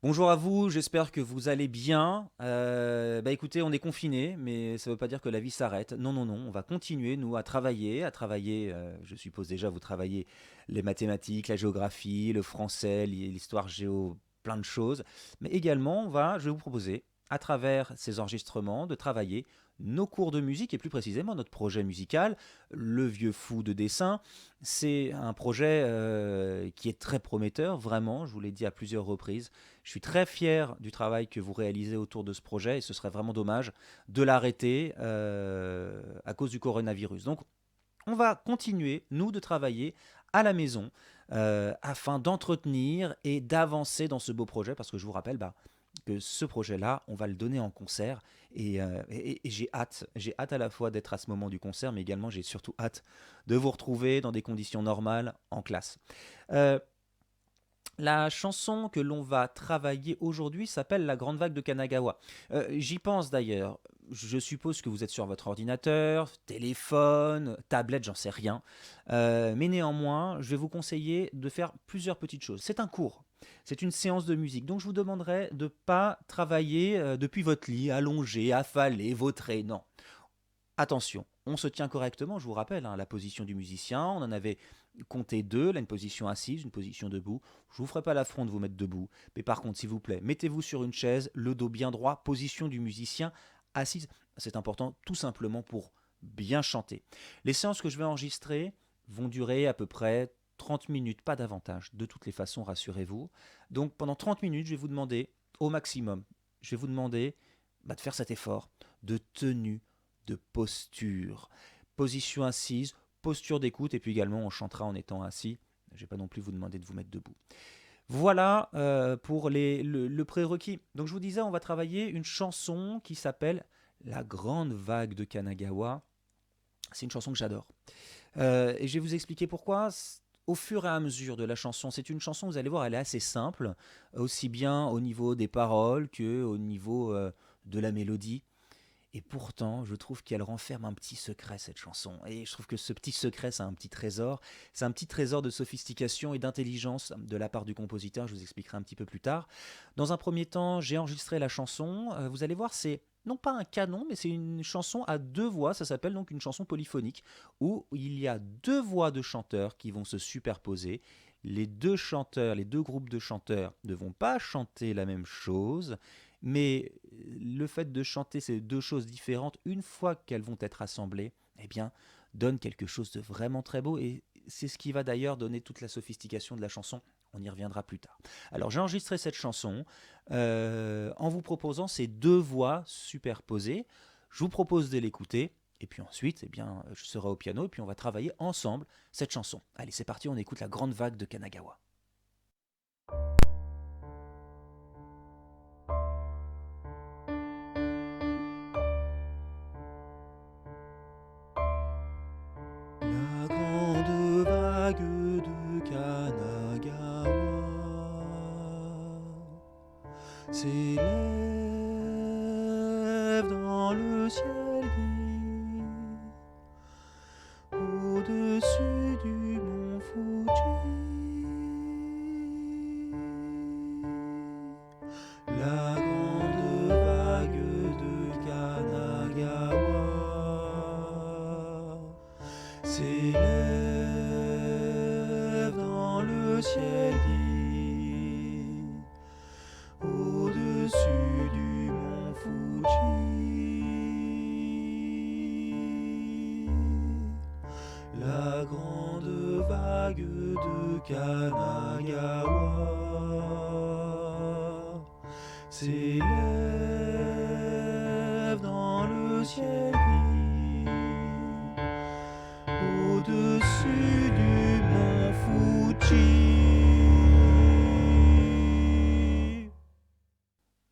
Bonjour à vous, j'espère que vous allez bien. Écoutez, on est confinés, mais ça ne veut pas dire que la vie s'arrête. Non, non, non, on va continuer, nous, à travailler, je suppose déjà, vous travaillez les mathématiques, la géographie, le français, l'histoire géo, plein de choses. Mais également, je vais vous proposer, à travers ces enregistrements, de travailler nos cours de musique, et plus précisément notre projet musical, Le Vieux Fou de Dessin. C'est un projet qui est très prometteur, vraiment, je vous l'ai dit à plusieurs reprises. Je suis très fier du travail que vous réalisez autour de ce projet et ce serait vraiment dommage de l'arrêter à cause du coronavirus. Donc on va continuer, nous, de travailler à la maison afin d'entretenir et d'avancer dans ce beau projet parce que je vous rappelle que ce projet-là, on va le donner en concert et j'ai hâte à la fois d'être à ce moment du concert, mais également j'ai surtout hâte de vous retrouver dans des conditions normales en classe. Euh, la chanson que l'on va travailler aujourd'hui s'appelle La Grande Vague de Kanagawa. J'y pense d'ailleurs. Je suppose que vous êtes sur votre ordinateur, téléphone, tablette, j'en sais rien. Mais néanmoins, je vais vous conseiller de faire plusieurs petites choses. C'est un cours. C'est une séance de musique. Donc je vous demanderai de ne pas travailler depuis votre lit, allongé, affalé, vautré. Non. Attention, on se tient correctement, je vous rappelle, la position du musicien, on en avait compté deux, là une position assise, une position debout. Je ne vous ferai pas l'affront de vous mettre debout, mais par contre, s'il vous plaît, mettez-vous sur une chaise, le dos bien droit, position du musicien, assise. C'est important tout simplement pour bien chanter. Les séances que je vais enregistrer vont durer à peu près 30 minutes, pas davantage, de toutes les façons, rassurez-vous. Donc pendant 30 minutes, je vais vous demander au maximum, je vais vous demander de faire cet effort de tenue, de posture. Position assise, posture d'écoute, et puis également on chantera en étant assis. Je ne vais pas non plus vous demander de vous mettre debout. Voilà pour le prérequis. Donc je vous disais, on va travailler une chanson qui s'appelle La Grande Vague de Kanagawa. C'est une chanson que j'adore. Et je vais vous expliquer pourquoi. Au fur et à mesure de la chanson, c'est une chanson, vous allez voir, elle est assez simple, aussi bien au niveau des paroles que au niveau de la mélodie. Et pourtant, je trouve qu'elle renferme un petit secret, cette chanson. Et je trouve que ce petit secret, c'est un petit trésor. C'est un petit trésor de sophistication et d'intelligence de la part du compositeur. Je vous expliquerai un petit peu plus tard. Dans un premier temps, j'ai enregistré la chanson. Vous allez voir, c'est non pas un canon, mais c'est une chanson à deux voix. Ça s'appelle donc une chanson polyphonique, où il y a deux voix de chanteurs qui vont se superposer. Les deux chanteurs, les deux groupes de chanteurs ne vont pas chanter la même chose, mais le fait de chanter ces deux choses différentes, une fois qu'elles vont être assemblées, eh bien, donne quelque chose de vraiment très beau. Et c'est ce qui va d'ailleurs donner toute la sophistication de la chanson. On y reviendra plus tard. Alors j'ai enregistré cette chanson en vous proposant ces deux voix superposées. Je vous propose de l'écouter. Et puis ensuite, eh bien, je serai au piano et puis on va travailler ensemble cette chanson. Allez, c'est parti, on écoute La Grande Vague de Kanagawa. La grande vague de Kanagawa s'élève dans le ciel gris au-dessus du mont Fuji. La grande vague de Kanagawa s'élève dans le ciel gris au-dessus du mont Fuji. La grande vague de Kanagawa s'élève dans le ciel gris au-dessus du mont Fuji.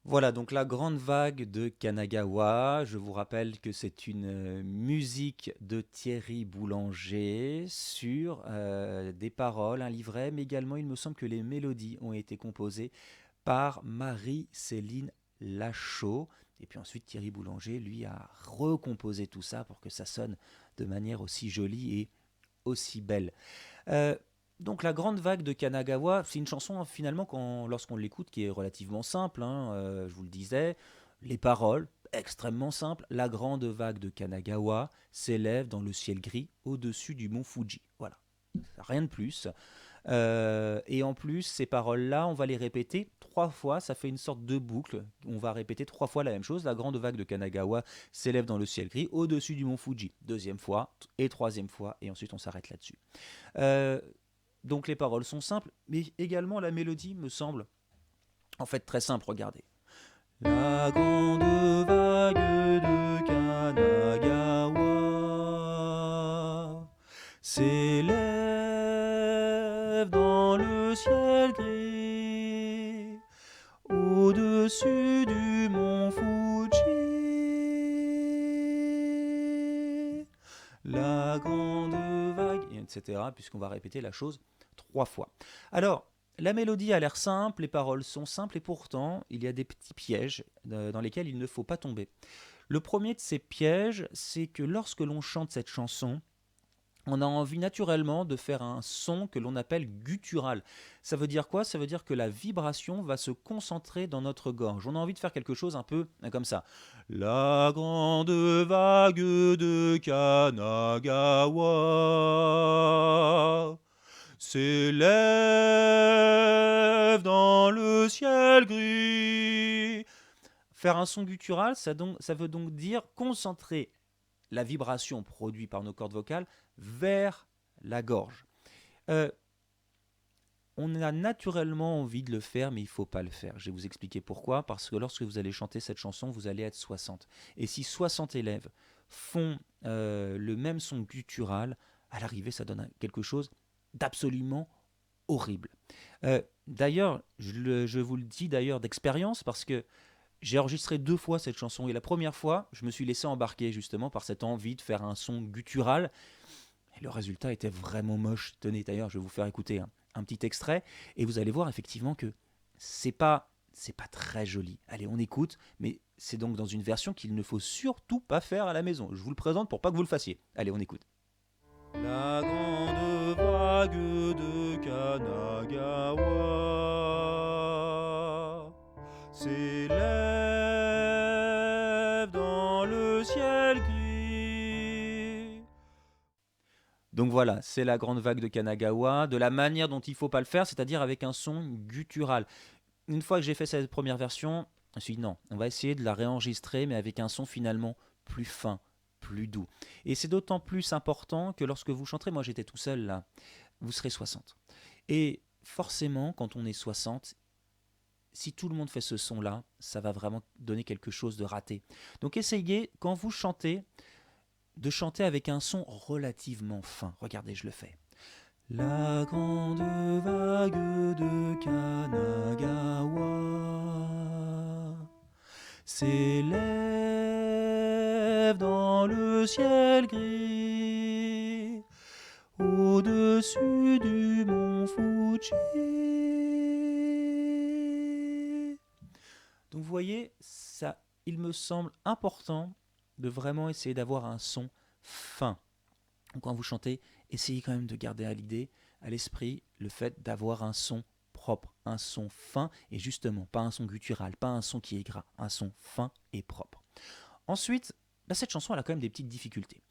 Voilà donc la grande vague de Kanagawa. Je vous rappelle que c'est une musique de Thierry Boulanger sur des paroles, un livret, mais également il me semble que les mélodies ont été composées par Marie-Céline Lachaud. Et puis ensuite Thierry Boulanger, lui, a recomposé tout ça pour que ça sonne de manière aussi jolie et aussi belle. Euh, Donc la grande vague de Kanagawa, c'est une chanson finalement lorsqu'on l'écoute qui est relativement simple, hein, je vous le disais, les paroles extrêmement simples. La grande vague de Kanagawa s'élève dans le ciel gris au-dessus du mont Fuji. Voilà, rien de plus. Et en plus, ces paroles-là, on va les répéter 3 fois. Ça fait une sorte de boucle. On va répéter 3 fois la même chose. La grande vague de Kanagawa s'élève dans le ciel gris au-dessus du mont Fuji. Deuxième fois et troisième fois. Et ensuite, on s'arrête là-dessus. Euh, donc les paroles sont simples, mais également la mélodie me semble en fait très simple. Regardez. La grande vague de Kanagawa s'élève dans le ciel gris au-dessus du mont Fuji. La grande vague, etc. Puisqu'on va répéter la chose 3 fois. Alors, la mélodie a l'air simple, les paroles sont simples et pourtant, il y a des petits pièges dans lesquels il ne faut pas tomber. Le premier de ces pièges, c'est que lorsque l'on chante cette chanson, on a envie naturellement de faire un son que l'on appelle guttural. Ça veut dire quoi? Ça veut dire que la vibration va se concentrer dans notre gorge. On a envie de faire quelque chose un peu comme ça. La grande vague de Kanagawa s'élève dans le ciel gris. Faire un son guttural, ça veut donc dire concentrer la vibration produite par nos cordes vocales vers la gorge. Euh, on a naturellement envie de le faire, mais il ne faut pas le faire. Je vais vous expliquer pourquoi. Parce que lorsque vous allez chanter cette chanson, vous allez être 60. Et si 60 élèves font le même son guttural, à l'arrivée, ça donne quelque chose d'absolument horrible. D'ailleurs, je vous le dis d'ailleurs d'expérience, parce que j'ai enregistré 2 fois cette chanson. Et la première fois, je me suis laissé embarquer justement par cette envie de faire un son guttural. Et le résultat était vraiment moche. Tenez, d'ailleurs, je vais vous faire écouter un petit extrait. Et vous allez voir effectivement que c'est pas très joli. Allez, on écoute. Mais c'est donc dans une version qu'il ne faut surtout pas faire à la maison. Je vous le présente pour pas que vous le fassiez. Allez, on écoute. La grande vague de Kanagawa s'élève dans le ciel gris. Donc voilà, c'est la grande vague de Kanagawa, de la manière dont il ne faut pas le faire, c'est-à-dire avec un son guttural. Une fois que j'ai fait cette première version, je me suis dit non, on va essayer de la réenregistrer, mais avec un son finalement plus fin, plus doux. Et c'est d'autant plus important que lorsque vous chanterez, moi j'étais tout seul là, vous serez 60. Et forcément, quand on est 60, si tout le monde fait ce son-là, ça va vraiment donner quelque chose de raté. Donc essayez, quand vous chantez, de chanter avec un son relativement fin. Regardez, je le fais. La grande vague de Kanagawa s'élève dans le ciel gris au-dessus du mont Fuji. Donc vous voyez, ça, il me semble important de vraiment essayer d'avoir un son fin. Donc quand vous chantez, essayez quand même de garder à l'idée, à l'esprit, le fait d'avoir un son propre, un son fin, et justement, pas un son guttural, pas un son qui est gras, un son fin et propre. Ensuite, cette chanson, elle a quand même des petites difficultés.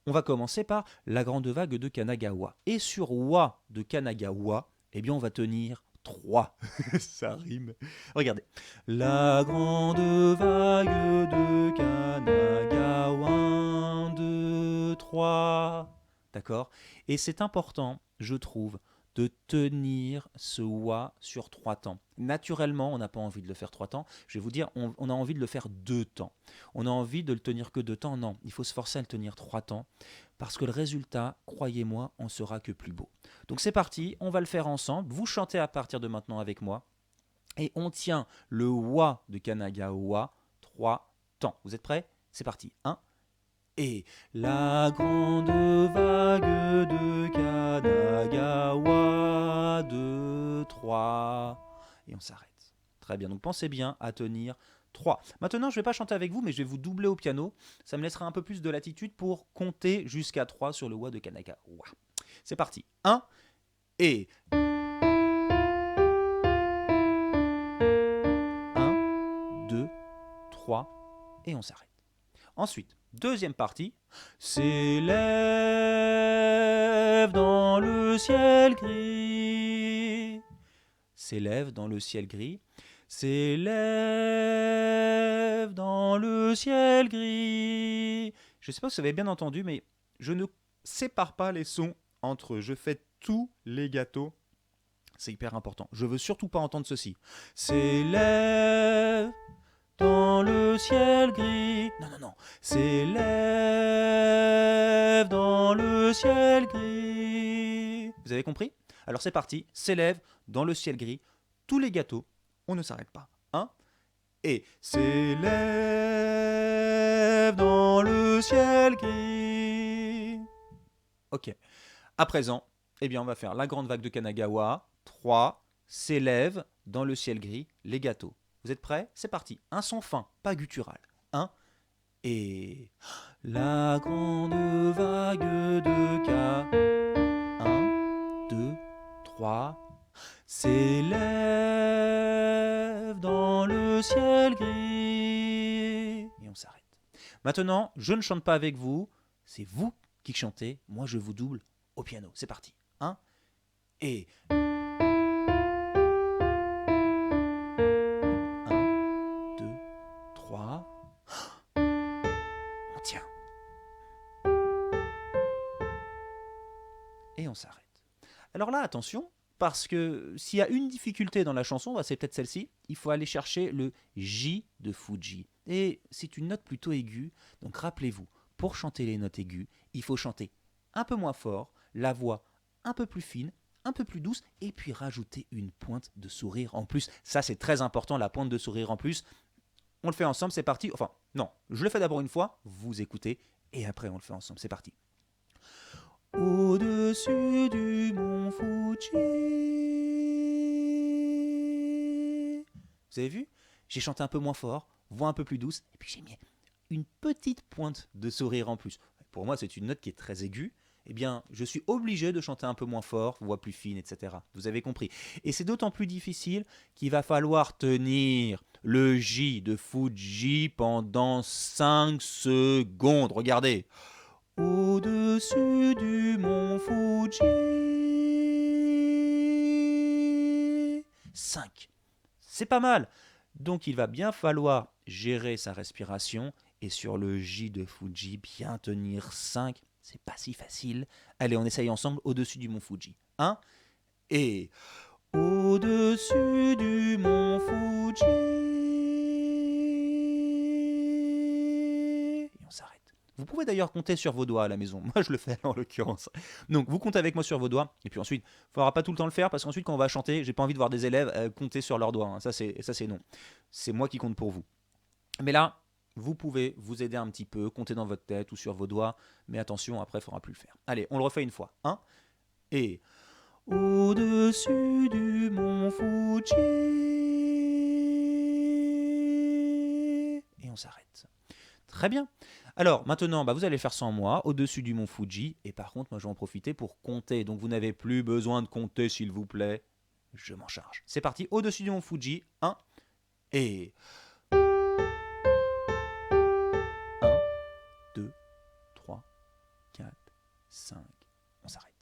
On va commencer par la grande vague de Kanagawa. Et sur wa de Kanagawa, eh bien on va tenir 3. Ça rime. Regardez. La grande vague de Kanagawa, 1, 2, 3. D'accord? Et c'est important, je trouve, de tenir ce wa sur 3 temps. Naturellement, on n'a pas envie de le faire 3 temps. Je vais vous dire, on a envie de le faire 2 temps. On a envie de le tenir que 2 temps. Non, il faut se forcer à le tenir 3 temps. Parce que le résultat, croyez-moi, en sera que plus beau. Donc c'est parti, on va le faire ensemble. Vous chantez à partir de maintenant avec moi. Et on tient le wa de Kanagawa 3 temps. Vous êtes prêts? C'est parti. 1. Et la grande vague de Kanagawa 2, 3. Et on s'arrête. Très bien. Donc pensez bien à tenir 3. Maintenant, je ne vais pas chanter avec vous, mais je vais vous doubler au piano. Ça me laissera un peu plus de latitude pour compter jusqu'à 3 sur le wa de Kanagawa. C'est parti. 1. Et 1, 2, 3, et on s'arrête. Ensuite, deuxième partie. S'élève dans le ciel gris. S'élève dans le ciel gris. S'élève dans le ciel gris. Je ne sais pas si vous avez bien entendu, mais je ne sépare pas les sons entre je fais tous les gâteaux. C'est hyper important. Je veux surtout pas entendre ceci. S'élève dans le ciel gris. Non, non, non. S'élève dans le ciel gris. Vous avez compris? Alors c'est parti. S'élève dans le ciel gris. Tous les gâteaux, on ne s'arrête pas. 1 et s'élève dans le ciel gris. Ok. À présent, eh bien, on va faire la grande vague de Kanagawa. 3, s'élève dans le ciel gris, les gâteaux. Vous êtes prêts? C'est parti. Un son fin, pas guttural. 1 et la grande vague de K. 1, 2, 3. S'élève dans le ciel gris. Et on s'arrête. Maintenant, je ne chante pas avec vous. C'est vous qui chantez. Moi, je vous double au piano. C'est parti. 1 et 1, 2, 3. On tient. Et on s'arrête. Alors là, attention, parce que s'il y a une difficulté dans la chanson, c'est peut-être celle-ci, il faut aller chercher le J de Fuji. Et c'est une note plutôt aiguë, donc rappelez-vous, pour chanter les notes aiguës, il faut chanter un peu moins fort, la voix un peu plus fine, un peu plus douce, et puis rajouter une pointe de sourire en plus. Ça, c'est très important, la pointe de sourire en plus. On le fait ensemble, c'est parti. Enfin, non, je le fais d'abord une fois, vous écoutez, et après on le fait ensemble, c'est parti. Au-dessus du mont Fuji. Vous avez vu? J'ai chanté un peu moins fort, voix un peu plus douce, et puis j'ai mis une petite pointe de sourire en plus. Pour moi, c'est une note qui est très aiguë. Eh bien, je suis obligé de chanter un peu moins fort, voix plus fine, etc. Vous avez compris. Et c'est d'autant plus difficile qu'il va falloir tenir le J de Fuji pendant 5 secondes. Regardez. Au-dessus du mont Fuji. 5. C'est pas mal. Donc il va bien falloir gérer sa respiration et sur le J de Fuji, bien tenir 5. C'est pas si facile. Allez, on essaye ensemble au-dessus du mont Fuji. 1 et au-dessus du mont Fuji. Et on s'arrête. Vous pouvez d'ailleurs compter sur vos doigts à la maison. Moi, je le fais en l'occurrence. Donc, vous comptez avec moi sur vos doigts. Et puis ensuite, il ne faudra pas tout le temps le faire parce qu'ensuite, quand on va chanter, j'ai pas envie de voir des élèves compter sur leurs doigts. Hein. Ça, c'est non. C'est moi qui compte pour vous. Mais là, vous pouvez vous aider un petit peu, compter dans votre tête ou sur vos doigts. Mais attention, après, il ne faudra plus le faire. Allez, on le refait une fois. 1 et au-dessus du mont Fuji. Et on s'arrête. Très bien. Alors maintenant, vous allez faire sans moi, au-dessus du mont Fuji. Et par contre, moi je vais en profiter pour compter. Donc vous n'avez plus besoin de compter, s'il vous plaît. Je m'en charge. C'est parti, au-dessus du mont Fuji. 1 et 1, 2, 3, 4, 5. On s'arrête.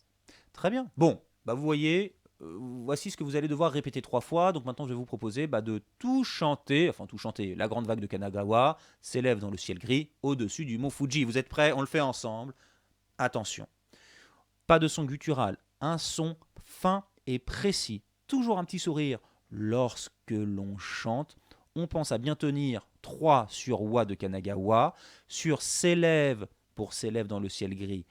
Très bien. Bon, vous voyez, voici ce que vous allez devoir répéter 3 fois. Donc maintenant, je vais vous proposer de tout chanter, enfin tout chanter. La grande vague de Kanagawa s'élève dans le ciel gris au-dessus du mont Fuji. Vous êtes prêts? On le fait ensemble. Attention, pas de son guttural, un son fin et précis. Toujours un petit sourire lorsque l'on chante. On pense à bien tenir 3 sur wa de Kanagawa, sur s'élève pour s'élève dans le ciel gris.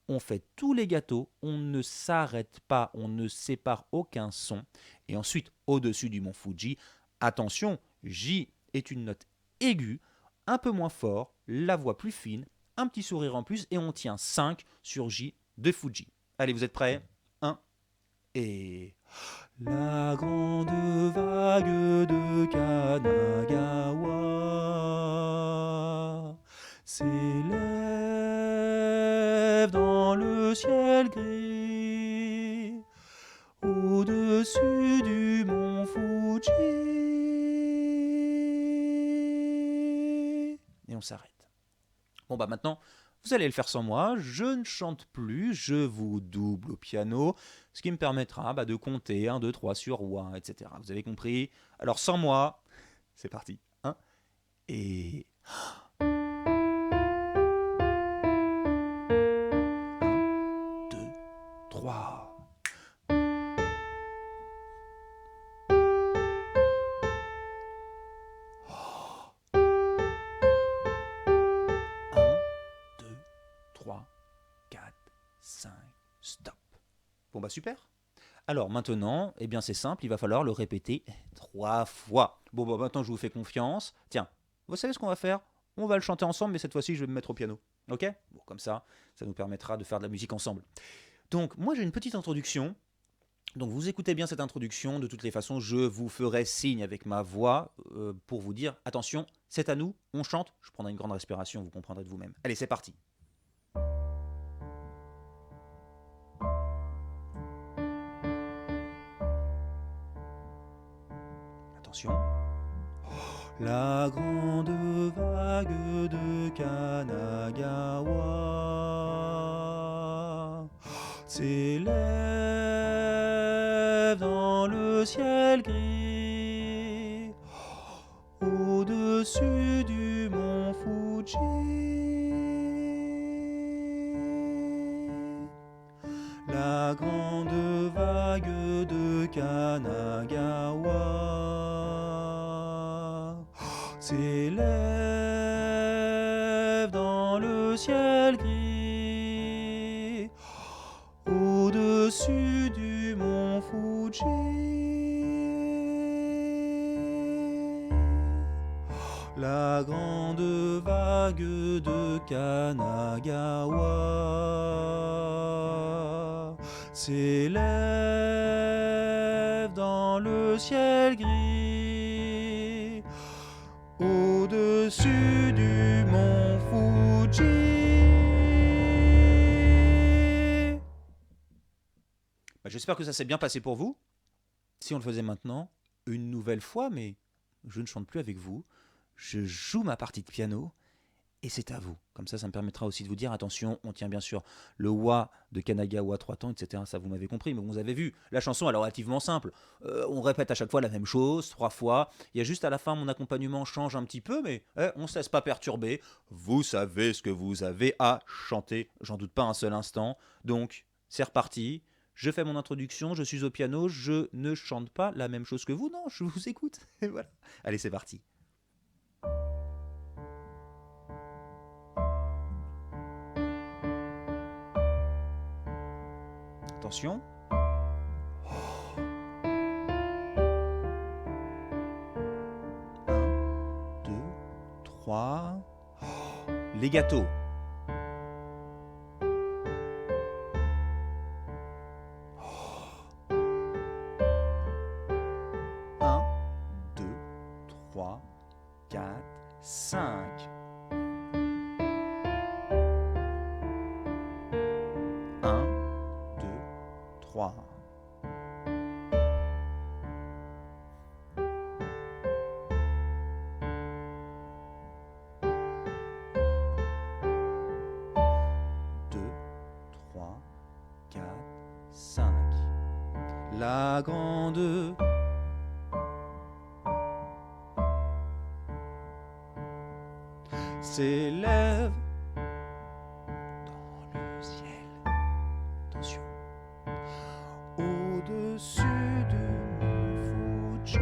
On fait tous les gâteaux, on ne s'arrête pas, on ne sépare aucun son. Et ensuite, au-dessus du mont Fuji, attention, J est une note aiguë, un peu moins fort, la voix plus fine, un petit sourire en plus, et on tient 5 sur J de Fuji. Allez, vous êtes prêts? 1 et... La grande vague de Kanagawa s'élève dans le ciel gris et on s'arrête. Bon bah maintenant, vous allez le faire sans moi, je ne chante plus, je vous double au piano, ce qui me permettra de compter 1, 2, 3 sur roi, etc. Vous avez compris? Alors sans moi, c'est parti. 1 et 2, 3. 1, 2, 3, 4, 5, stop. Bon bah super. Alors maintenant, eh bien c'est simple, il va falloir le répéter 3 fois. Bon bah maintenant je vous fais confiance. Tiens, vous savez ce qu'on va faire? On va le chanter ensemble, mais cette fois-ci je vais me mettre au piano. Ok? Bon, comme ça nous permettra de faire de la musique ensemble. Donc moi j'ai une petite introduction. Donc vous écoutez bien cette introduction, de toutes les façons je vous ferai signe avec ma voix pour vous dire attention, c'est à nous, on chante, je prendrai une grande respiration, vous comprendrez de vous-même. Allez c'est parti. Attention. La grande vague de Kanagawa s'élève dans le ciel gris au-dessus du mont Fuji. La grande vague de Kanagawa s'élève dans le ciel gris au-dessus du mont Fuji. La grande vague de Kanagawa s'élève dans le ciel gris au-dessus du mont Fuji. J'espère que ça s'est bien passé pour vous. Si on le faisait maintenant, une nouvelle fois, mais je ne chante plus avec vous, je joue ma partie de piano et c'est à vous. Comme ça me permettra aussi de vous dire, attention, on tient bien sûr le wa de Kanagawa 3 temps, etc. Ça, vous m'avez compris, mais vous avez vu, la chanson elle est relativement simple. On répète à chaque fois la même chose, 3 fois. Il y a juste à la fin, mon accompagnement change un petit peu, mais on ne se laisse pas perturber. Vous savez ce que vous avez à chanter, j'en doute pas un seul instant. Donc, c'est reparti. Je fais mon introduction, je suis au piano, je ne chante pas la même chose que vous, non, je vous écoute. Et voilà. Allez, c'est parti. Attention. 1, 2, 3. Les gâteaux. 1, 2, 3, 4, 5. 1, 2, 3. 2, 3, 4, 5. La grande s'élève dans le ciel. Attention. Au-dessus du mont Fuji.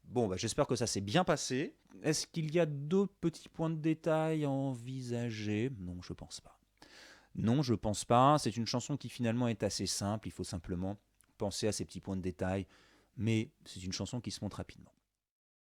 Bon, j'espère que ça s'est bien passé. Est-ce qu'il y a d'autres petits points de détail à envisager? Non, je pense pas. Non, je pense pas. C'est une chanson qui finalement est assez simple. Il faut simplement penser à ces petits points de détail. Mais c'est une chanson qui se monte rapidement.